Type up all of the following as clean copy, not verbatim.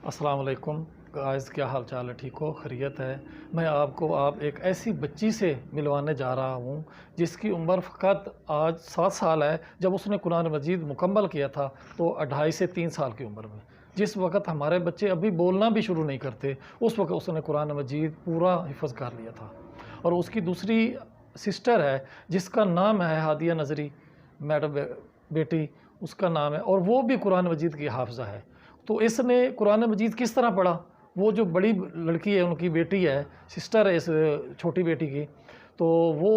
السلام علیکم گائز، کیا حال چال ہے؟ ٹھیک ہو؟ خیریت ہے؟ میں آپ کو ایک ایسی بچی سے ملوانے جا رہا ہوں جس کی عمر فقط آج 7 سال ہے۔ جب اس نے قرآن مجید مکمل کیا تھا تو 2.5 سے 3 سال کی عمر میں، جس وقت ہمارے بچے ابھی بولنا بھی شروع نہیں کرتے، اس وقت اس نے قرآن مجید پورا حفظ کر لیا تھا۔ اور اس کی دوسری سسٹر ہے جس کا نام ہے ہادیہ نظری، میڈم بیٹی اس کا نام ہے، اور وہ بھی قرآن مجید کی حافظہ ہے۔ تو اس نے قرآن مجید کس طرح پڑھا؟ وہ جو بڑی لڑکی ہے، ان کی بیٹی ہے، سسٹر ہے اس چھوٹی بیٹی کی، تو وہ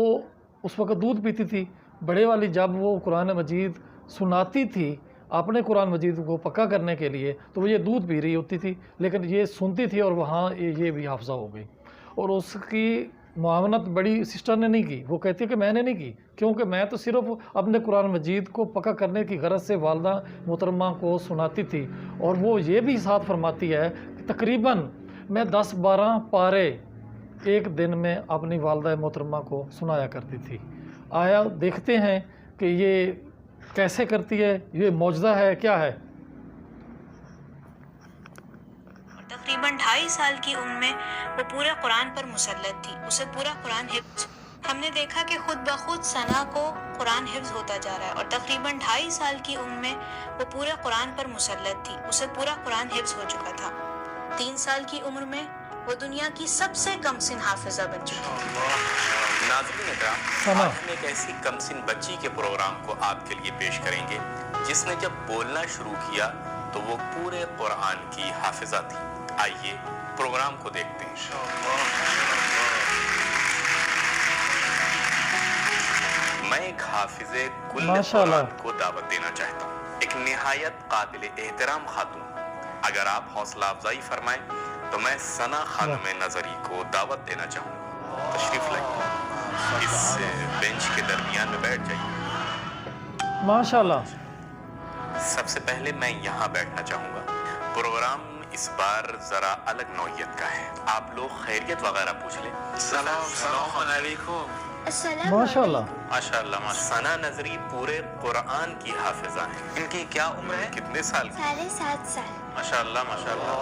اس وقت دودھ پیتی تھی۔ بڑے والی جب وہ قرآن مجید سناتی تھی اپنے قرآن مجید کو پکا کرنے کے لیے، تو وہ یہ دودھ پی رہی ہوتی تھی، لیکن یہ سنتی تھی اور وہاں یہ بھی حافظہ ہو گئی۔ اور اس کی معاونت بڑی سسٹر نے نہیں کی، وہ کہتی ہے کہ میں نے نہیں کی، کیونکہ میں تو صرف اپنے قرآن مجید کو پکا کرنے کی غرض سے والدہ محترمہ کو سناتی تھی۔ اور وہ یہ بھی ساتھ فرماتی ہے کہ تقریباً میں 10-12 پارے ایک دن میں اپنی والدہ محترمہ کو سنایا کرتی تھی۔ آیا دیکھتے ہیں کہ یہ کیسے کرتی ہے، یہ معجزہ ہے کیا ہے؟ تقریباً 2.5 سال کی عمر میں وہ پورے قرآن پر مسلط تھی، اسے پورا قرآن حفظ۔ ہم نے دیکھا کہ خود بخود ثنا کو قرآن حفظ ہوتا جا رہا ہے، اور تقریباً 2.5 سال کی عمر میں وہ پورے قرآن پر مسلط تھی، اسے پورا قرآن حفظ ہو چکا تھا۔ 3 سال کی عمر میں وہ دنیا کی سب سے کم سن حافظہ بن چکی تھی۔ ناظرین اکرام، آج ہم ایک ایسی کم سن بچی کے پروگرام کو آپ کے لیے پیش کریں گے جس نے جب بولنا شروع کیا تو وہ پورے قرآن کی حافظہ تھی۔ آئیے پروگرام کو دیکھتے ہیں۔ میں ایک حافظ کل قرآن کو دعوت دینا چاہتا ہوں، ایک نہایت قابل احترام خاتون۔ اگر آپ حوصلہ افزائی فرمائیں تو میں ثنا خانم نظری کو دعوت دینا چاہوں گا۔ تشریف لائیں، اس بینچ کے درمیان میں بیٹھ جائیے۔ ماشاءاللہ۔ سب سے پہلے میں یہاں بیٹھنا چاہوں گا۔ پروگرام اس بار ذرا الگ نوعیت کا ہے، آپ لوگ خیریت وغیرہ پوچھ لیں۔ السلام علیکم۔ ماشاءاللہ ماشاءاللہ۔ ثنا نظری پورے قرآن کی حافظہ ہیں۔ ان کی کیا عمر ہے؟ کتنے سال کی؟ 7.5 سال۔ ماشاءاللہ ماشاءاللہ۔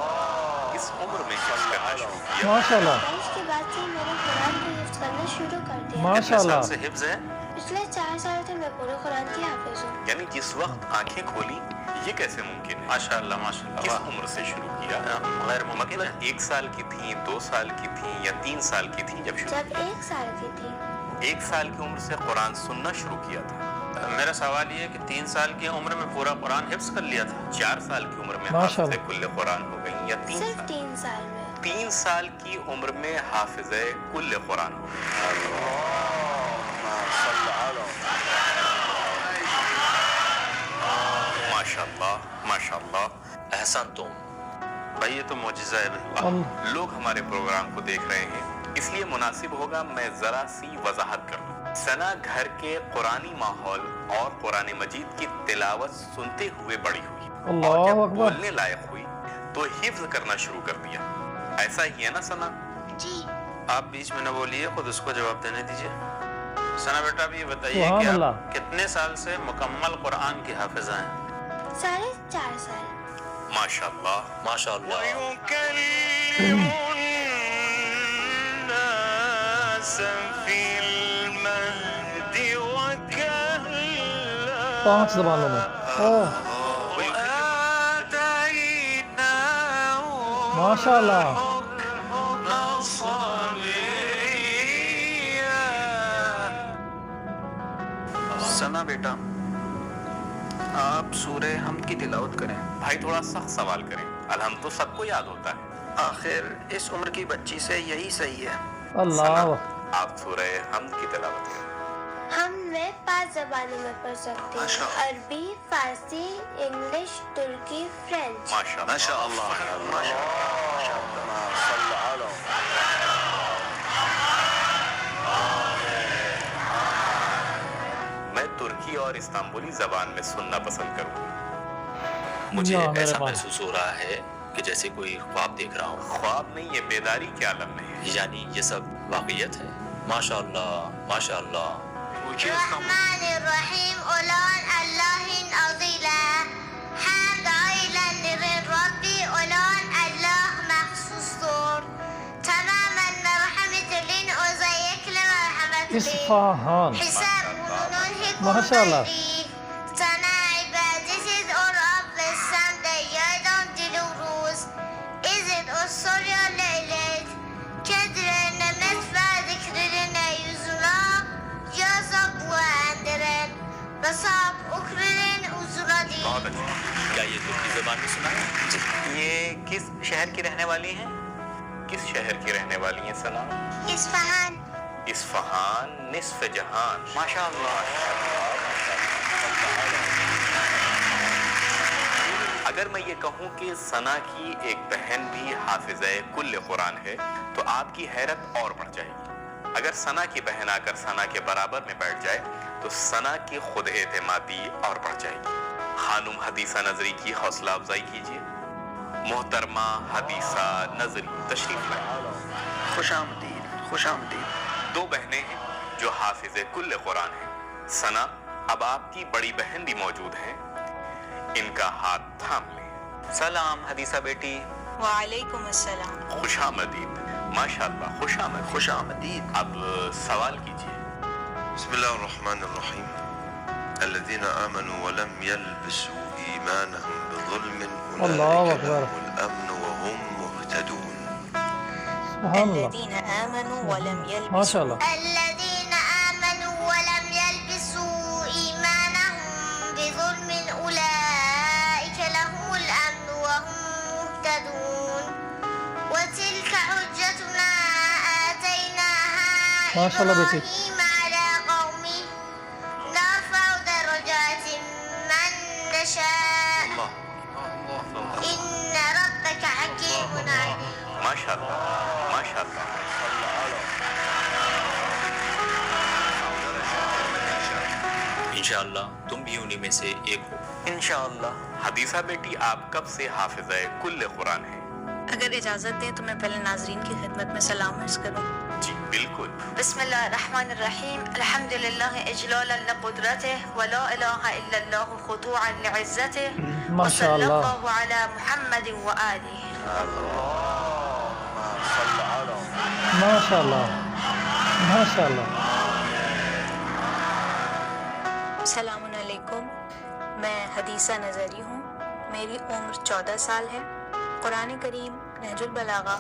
اس عمر میں حفظ کرنا شروع کیا؟ ماشاءاللہ۔ اس کے بعد سے میں نے قرآن کو حفظ کرنا شروع کر دیا۔ ماشاءاللہ۔ کتنے سال سے حفظ ہے؟ پچھلے 4 سال سے میں پورے قرآن کی حافظ ہوں۔ یعنی جس وقت آنکھیں کھولی یہ کیسے ممکن ہے؟ ماشاءاللہ ماشاءاللہ۔ کس عمر سے شروع کیا؟ غیر ممکن ہے۔ 1 سال کی تھیں، 2 سال کی تھیں یا 3 سال کی تھیں جب شروع؟ جب 1 سال کی تھی۔ 1 سال کی عمر سے قرآن سننا شروع کیا تھا۔ میرا سوال یہ ہے کہ 3 سال کی عمر میں پورا قرآن حفظ کر لیا تھا؟ 4 سال کی عمر میں حافظ کل قرآن ہو گئی یا 3 صرف سال؟ 3 سال میں۔ 3 سال کی عمر میں حافظ کل قرآن ہو گئی۔ ماشاءاللہ ماشاءاللہ۔ احسن تم بھائی، یہ تو معجزہ ہے بھائی۔ لوگ ہمارے پروگرام کو دیکھ رہے ہیں، اس لیے مناسب ہوگا میں ذرا سی وضاحت کروں۔ ثنا گھر کے قرآنی ماحول اور قرآن مجید کی تلاوت سنتے ہوئے بڑی ہوئی، اور جب بولنے لائق ہوئی تو حفظ کرنا شروع کر دیا۔ ایسا ہی ہے نا ثنا؟ جی۔ آپ بیچ میں نہ بولیے، خود اس کو جواب دینے دیجیے۔ ثنا بیٹا، اب یہ بتائیے کہ آپ کتنے سال سے مکمل قرآن کی حافظہ ہیں؟ 4.5 سال۔ ماشاءاللہ ماشاءاللہ۔ 5 زبانوں میں۔ ماشاءاللہ۔ ثنا بیٹا، آپ سورہ حمد کی تلاوت کریں۔ بھائی تھوڑا سخت سوال کریں، الحمد تو سب کو یاد ہوتا ہے۔ آخر اس عمر کی بچی سے یہی صحیح ہے۔ اللہ۔ آپ سورہ حمد کی تلاوت کریں۔ ہم میں 5 زبانوں میں پڑھ سکتے ہیں، عربی، فارسی، انگلش، ترکی، فرینچ۔ ماشاءاللہ۔ میں ترکی اور استنبولی زبان میں سننا پسند کروں گا۔ مجھے ایسا محسوس ہو رہا ہے کہ جیسے کوئی خواب دیکھ رہا ہوں۔ خواب نہیں، یہ بیداری کے عالم میں ہے۔ یعنی یہ سب واقعیت ہے؟ ماشاءاللہ ماشاءاللہ۔ الرحمن الرحیم اولان اللہ عظیلا حمد آئلن ربی اولان اصفهان MashaAllah. بہت اچھا. کیا یہ ترکی زبان میں سنا ہے؟ جی. یہ کس شہر کی رہنے والی ہیں؟ کس شہر کی رہنے والی ہیں ثنا؟ اصفہان. اصفہان نصف جہان. ماشاء اللہ. اگر میں یہ کہوں کہ ثنا کی ایک بہن بھی حافظہ کل قرآن ہے تو آپ کی حیرت اور بڑھ جائے گی. اگر ثنا کی بہن آ کر ثنا کے برابر میں بیٹھ جائے تو ثنا کی خود اعتمادی اور بڑھ جائے گی. خانم حدیثہ نظری کی حوصلہ افزائی کیجیے. محترمہ حدیثہ نظری تشریف لائیں. خوش آمدید، خوش آمدید. دو بہنیں ہیں جو حافظ کل قرآن ہیں. ثنا اب آپ کی بڑی بہن بھی موجود ہیں، ان کا ہاتھ تھام لیں. سلام حدیثہ بیٹی. وعلیکم السلام. خوش آمدید. ماشاءاللہ خوش آمدید. خوش آمدید. اب سوال کیجیے. بسم الله الرحمن الرحيم الذين آمنوا ولم يلبسوا إيمانهم بظلم الله أولئك أكبر. لهم الأمن وهم مهتدون. سبحان الله. الذين آمنوا ولم ما يلبسوا شاء الله. الذين آمنوا ولم يلبسوا إيمانهم بظلم أولئك لهم الأمن وهم مهتدون. وتلك حجتنا آتيناها ما شاء الله بیٹی. إبراهيم على قومه نرفع درجات من نشاء إن ربك حكيم عليم. ماشاءاللہ ماشاءاللہ. انشاءاللہ تم بھی انہی میں سے ایک ہو. انشاءاللہ. حدیثہ بیٹی آپ کب سے حافظہ کل قرآن ہیں؟ اگر اجازت دیں تو میں پہلے ناظرین کی خدمت میں سلام عرض کروں. جی بالکل. بسم اللہ الرحمن الرحیم. الحمد للہ اجلالا لقدرته ولا الہ الا اللہ خضوعا لعزته ما شاء وصلی اللہ. اللہ علی محمد وآلہ. ماشاء اللہ ماشاء اللہ. السلام علیکم. میں حدیثہ نظری ہوں. میری عمر 14 سال ہے. قرآن کریم، نہج البلاغہ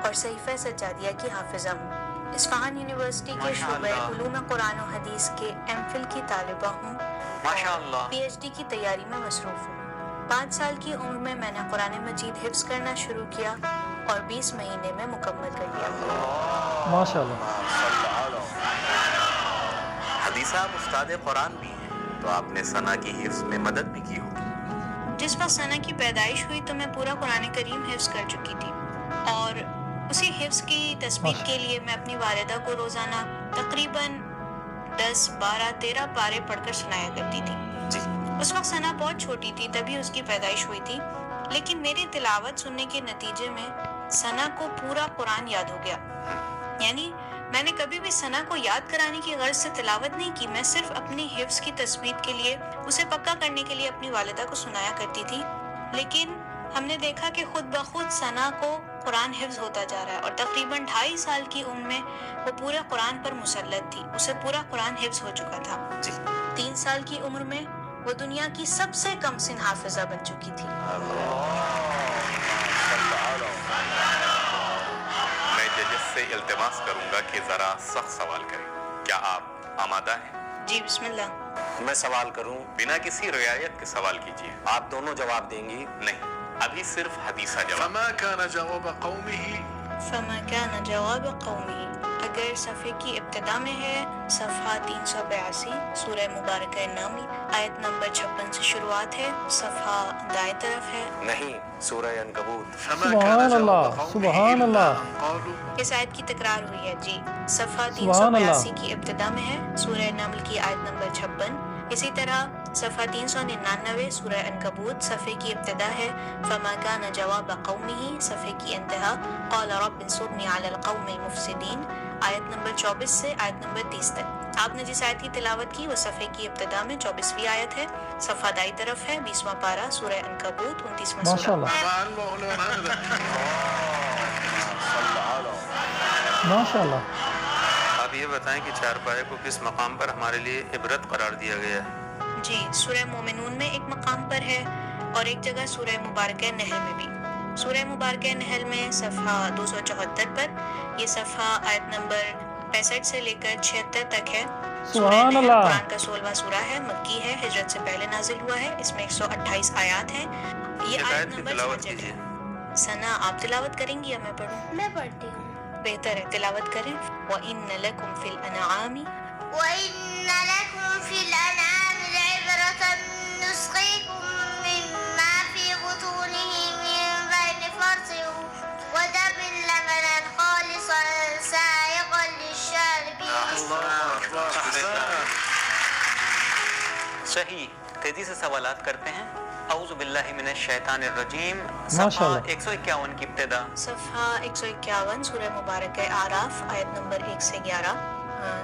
اور صحیفہ سجادیہ کی حافظہ ہوں. اصفہان یونیورسٹی کے شعبہ علوم قرآن و حدیث کے ایم فل کی طالبہ ہوں. ماشاءاللہ. پی ایچ ڈی کی تیاری میں مصروف ہوں. 5 سال کی عمر میں نے قرآن مجید حفظ کرنا شروع کیا اور 20 مہینے میں مکمل کر لیا. ماشاء اللہ. حدیثہ آپ استاد قرآن بھی ہیں تو آپ نے ثنا کی حفظ میں مدد بھی کی ہوگی. جس وقت ثنا کی پیدائش ہوئی تو میں پورا قرآن کریم حفظ کر چکی تھی اور اسی حفظ کی تثبیت کے لیے میں اپنی والدہ کو روزانہ تقریباً 10، 12، 13 پارے پڑھ کر سنایا کرتی تھی. جی. اس وقت ثنا بہت چھوٹی تھی، تبھی اس کی پیدائش ہوئی تھی، لیکن میری تلاوت سننے کے نتیجے میں ثنا کو پورا قرآن یاد ہو گیا. یعنی میں نے کبھی بھی ثنا کو یاد کرانے کی غرض سے تلاوت نہیں کی، میں صرف اپنی حفظ کی تثبیت کے لیے، اسے پکا کرنے کے لیے اپنی والدہ کو سنایا کرتی تھی. لیکن ہم نے دیکھا کہ خود بخود ثنا کو قرآن حفظ ہوتا جا رہا ہے اور تقریباً 2.5 سال کی عمر میں وہ پورے قرآن پر مسلط تھی. اسے پورا قرآن حفظ ہو چکا تھا. 3 سال کی عمر میں وہ دنیا کی سب سے کم سن حافظہ بن چکی تھی. میں ججز سے التماس کروں گا کہ ذرا سخت سوال کریں. کیا آپ آمادہ ہیں؟ جی بسم اللہ. میں سوال کروں؟ بنا کسی رعایت کے سوال کیجیے. آپ دونوں جواب دیں گی؟ نہیں، ابھی صرف حدیثہ جواب. فما كان جواب قومه فما كان جواب قومه اگر صفحے کی ابتدا میں ہے صفحہ 382 سورہ مبارکہ نمل آیت نمبر 56 سے شروعات ہے، صفحہ دائیں طرف ہے. نہیں، سورہ عنکبوت. سبحان اللہ سبحان اللہ. اس آیت کی تکرار ہوئی ہے. جی صفحہ سبحان اللہ. 382 کی ابتدا میں ہے سورہ نمل کی آیت نمبر 56. اسی طرح صفحہ 399 سورہ عنکبوت صفحے کی ابتدا ہے فما كان جواب قومه صفحے کی انتہا قال رب انصرنی علی القوم المفسدین آیت نمبر 24 سے آیت نمبر 30 تک. آپ نے جس آیت کی تلاوت کی وہ صفحے کی ابتدا میں 24ویں آیت ہے، صفحہ دائیں طرف ہے 20واں پارہ سورہ عنکبوت 29واں ماشاء سورہ. اللہ ماشاء اللہ. یہ بتائیں کہ چارپائے کو کس مقام پر ہمارے لیے عبرت قرار دیا گیا ہے؟ جی سورہ مومنون میں ایک مقام پر ہے اور ایک جگہ سورہ مبارکہ نحل میں بھی. سورہ مبارکہ نحل میں صفحہ 274 پر، یہ صفحہ آیت نمبر 65 سے لے کر 76 تک ہے. سورہ نحل قرآن کا 16واں سورہ ہے، مکی ہے، ہجرت سے پہلے نازل ہوا ہے. اس میں 128 آیات ہیں. یہ آیت نمبر 66 ہے. ثنا آپ تلاوت کریں گی یا میں پڑھوں؟ میں پڑھتی ہوں. بہتر ہے، تلاوت کریں. وَإِنَّ لَكُمْ فِي الْأَنْعَامِ وَإِنَّ لَكُمْ فِي الْأَنْعَامِ لَعِبْرَةً نُسْقِيكُم مِّمَّا فِي بُطُونِهِ مِن بَيْنِ فَرْثٍ وَدَمٍ لَبَنًا خَالِصًا سَائِغًا لِّلشَّارِبِينَ. صحیح. تیزی سے سوالات کرتے ہیں. اعوذ باللہ من الشیطان الرجیم. صفحہ 151 کی ابتدا. صفحہ 151 سورہ مبارکہ اعراف آیت نمبر 1 سے 11.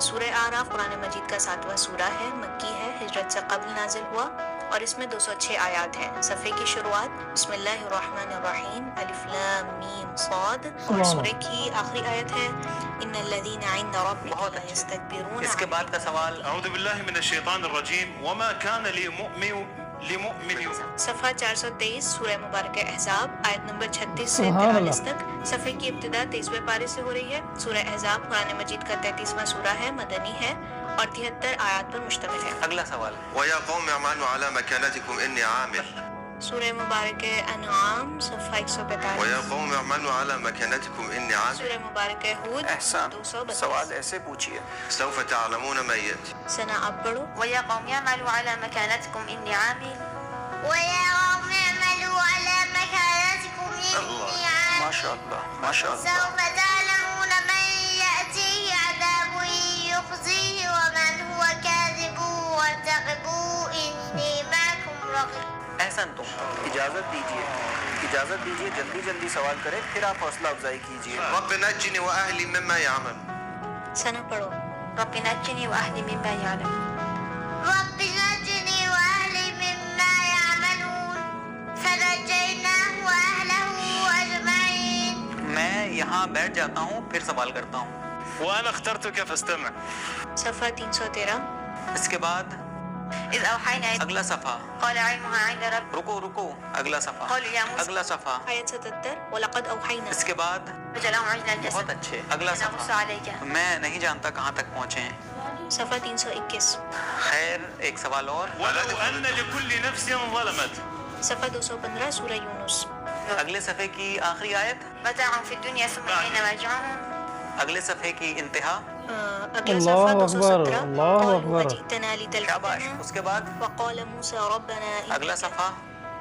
سورہ اعراف قرآن مجید کا 7واں سورہ ہے، مکی ہے، ہجرت سے قبل نازل ہوا اور اس میں 206 آیات ہیں. صفحے کی شروعات بسم اللہ الرحمن الرحیم الف لام میم صاد، اور سورہ کی آخری آیت ہے ان الذین عند ربک لا یستکبرون. اس کے بعد کا سوال اعوذ باللہ من الشیطان الرجیم وما کان لمؤمن صفحہ 423 سورہ مبارکہ احزاب آیت نمبر 36 سے 43 تک. صفحے کی ابتدا 23ویں پارے سے ہو رہی ہے. سورہ احزاب قرآن مجید کا 33واں سورہ ہے، مدنی ہے اور 73 آیات پر مشتمل ہے. اگلا سوال. وَيَا قَوْمِ اعْمَلُوا عَلَى مَكَانَتِكُمْ إِنِّي عَامِلٌ. سورہ مبارکہ انعام صفحہ 145. وَيَا قَوْمِ اعْمَلُوا عَلَى مَكَانَتِكُم إِنِّي عَامِلٌ. سورہ مبارکہ ہود احسان. 232. سوال ایسے پوچھیے. سوف تعلمون ما يأتي. ثنا آپ پڑھو. ويا قوم اعملوا على مكانتكم إني عامل. وَيَا قَوْمِ اعْمَلُوا عَلَى مَكَانَتِكُمْ إِنِّي عَامِلٌ. ماشاء اللہ ماشاء اللہ. سوف تعلمون من يأتيه عذاب يخزيه ومن هو كاذب وارتقبوا إني معكم رقيب. احسن. تم اجازت دیجیے جلدی جلدی سوال کریں، پھر آپ حوصلہ افزائی کیجیے. رب نجني وأهلي مما يعمل. ثنا پڑھو. رب نجني وأهلي مما يعلم. رب نجني وأهلي مما يعملون فنجيناه وأهله أجمعين. میں یہاں بیٹھ جاتا ہوں پھر سوال کرتا ہوں. وأنا اخترتك فاستمع. صفحہ 313. اس کے بعد إذ أوحينا اگلا صفحہ. قال علمها عند رب. رکو اگلا صفحہ. قالوا يا موسى اگلا صفحہ. آیت 77 وَلَقَدْ أَوْحَيْنَا. اس کے بعد فجعلهم عجلا جسدا. بہت اچھے. اگلا نقص صفحہ. عليك. میں نہیں جانتا کہاں تک پہنچے ہیں. صفحہ 321. خیر ایک سوال اور. ولو أن لكل نفس ظلمت. صفحہ 215 سورہ یونس. اگلے صفحے کی آخری آیت. متاع في الدنيا ثم إلينا مرجعهم. اگلے صفحے کی انتہا. اگلا صفحہ 217 اللہ قالوا اکبر. وجئتنا شاباش. لتلفتنا اس کے بعد وقال موسى ربنا اگلا صفحہ.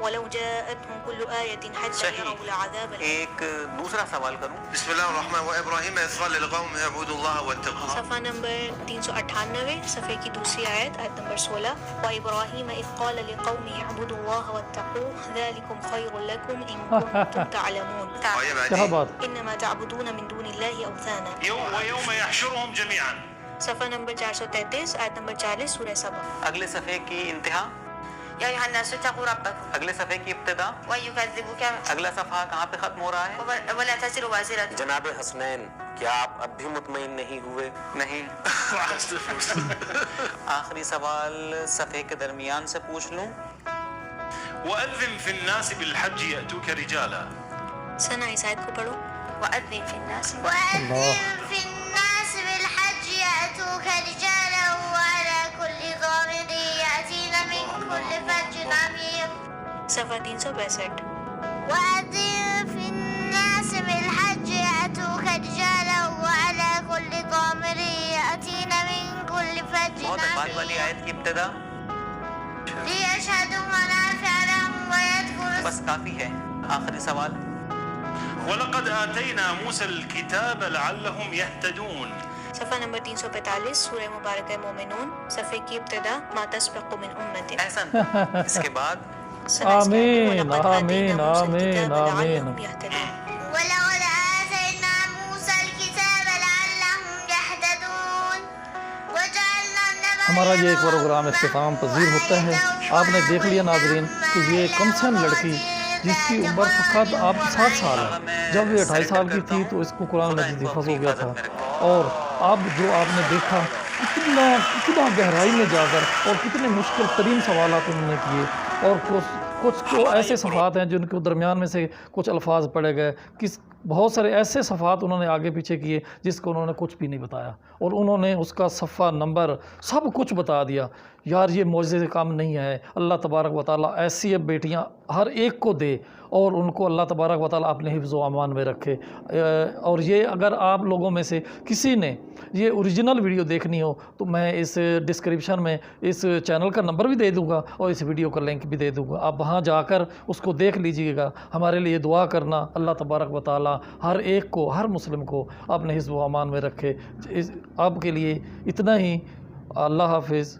ولو جاءتهم كل آية حتى يروا العذاب. ایک دوسرا سوال کروں. بسم الله الرحمن وإبراهيم إذ قال لقومه اعبدوا الله واتقوه. صفحہ نمبر 398 صفحے کی دوسری آیت آیت نمبر 16 وإبراهيم إذ قال لقومه اعبدوا الله واتقوه ذلكم خير لكم إن كنتم تعلمون. کیا بات. إنما تعبدون من دون الله أوثانا. ويوم يحشرهم جميعا. صفحہ نمبر 433 آیت نمبر 40 سورہ سبا. اگلے صفحے کی انتہا. يا أيها الناس اتقوا ربكم. اگلے صفحے کی ابتدا. ويكذبك. اگلا صفحہ کہاں پہ ختم ہو رہا ہے؟ ولا تزر وازرة. جناب حسنین کیا آپ اب بھی مطمئن نہیں ہوئے؟ نہیں. آخری سوال صفحے کے درمیان سے پوچھ لوں. وأذن في الناس بالحج يأتوك رجالا. ثنا اس آیت کو پڑھو. وأذن في الناس. وأذن في الناس بالحج يأتوك رجالا وعلى كل ضامر يأتين من كل فج عميق. صفحہ 362. وأذن في الناس بالحج يأتوك رجالا وعلى كل ضامر يأتين من كل فج بہت بعد عميق والی آیت کی ابتدا. ليشهدوا منافع لهم ويذكروا. بس کافی ہے. آخری سوال. ولقد آتينا موسى الكتاب لعلهم يهتدون. صفحہ نمبر 345 سورہ مبارکہ مومنون صفحے کی ابتدا ما تسبق من امت. احسن. اس کے بعد آمین آمین آمین آمین. ولقد آتينا موسى الكتاب لعلهم يهتدون وجعلنا النبي. ہمارا یہ ایک پروگرام اختتام پذیر ہوتا ہے. آپ نے دیکھ لیا ناظرین کہ یہ کمسن لڑکی جس کی عمر فقط اب 7 سال ہے. جب یہ 28 سال کی تھی تو اس کو قرآن مجید حفظ ہو گیا تھا. اور اب جو آپ نے دیکھا کتنا گہرائی میں جا کر اور کتنے مشکل ترین سوالات انہوں نے کیے، اور کچھ تو ایسے صفحات ہیں جن کے درمیان میں سے کچھ الفاظ پڑے گئے، بہت سارے ایسے صفحات انہوں نے آگے پیچھے کیے جس کو انہوں نے کچھ بھی نہیں بتایا، اور انہوں نے اس کا صفحہ نمبر سب کچھ بتا دیا. یار یہ معجزے سے کام نہیں ہے. اللہ تبارک و تعالیٰ ایسی بیٹیاں ہر ایک کو دے، اور ان کو اللہ تبارک و تعالیٰ اپنے حفظ و امان میں رکھے. اور یہ اگر آپ لوگوں میں سے کسی نے یہ اوریجنل ویڈیو دیکھنی ہو تو میں اس ڈسکرپشن میں اس چینل کا نمبر بھی دے دوں گا اور اس ویڈیو کا لنک بھی دے دوں گا. آپ وہاں جا کر اس کو دیکھ لیجئے گا. ہمارے لیے دعا کرنا. اللہ تبارک و تعالیٰ ہر ایک کو، ہر مسلم کو اپنے حفظ و امان میں رکھے. آپ کے لیے اتنا ہی. اللہ حافظ.